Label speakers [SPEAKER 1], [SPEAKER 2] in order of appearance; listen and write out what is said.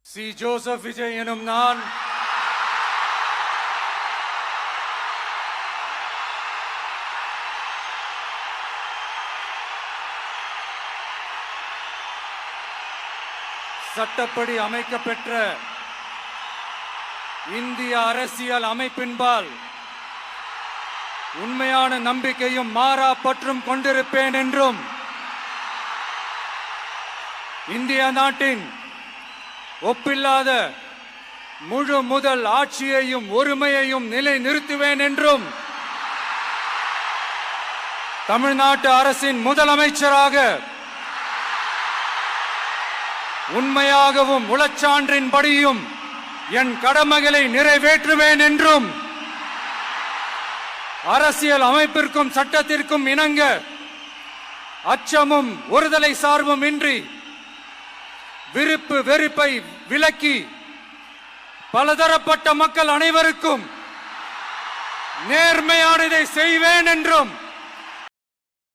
[SPEAKER 1] C Joseph Vijay எனும் நான் சட்டப்படி அமைக்கப்பெற்ற இந்திய அரசியல் அமைப்பின்பால் உண்மையான நம்பிக்கையும் மாறா பற்றும் கொண்டிருப்பேன் என்றும் இந்திய நாட்டின் ஒப்பில்லாத முழு முதல் ஆட்சியையும் ஒருமையையும் நிலை நிறுத்துவேன் என்றும் தமிழ்நாட்டு அரசின் முதலமைச்சராக உண்மையாகவும் உளச்சான்றின்படியும் என் கடமைகளை நிறைவேற்றுவேன் என்றும் அரசியல் அமைப்பிற்கும் சட்டத்திற்கும் இணங்க அச்சமும் ஒருதலை சார்பும் இன்றி விருப்பு வெறுப்பை விலக்கி பலதரப்பட்ட மக்கள் அனைவருக்கும் நேர்மையானதை செய்வேன் என்றும்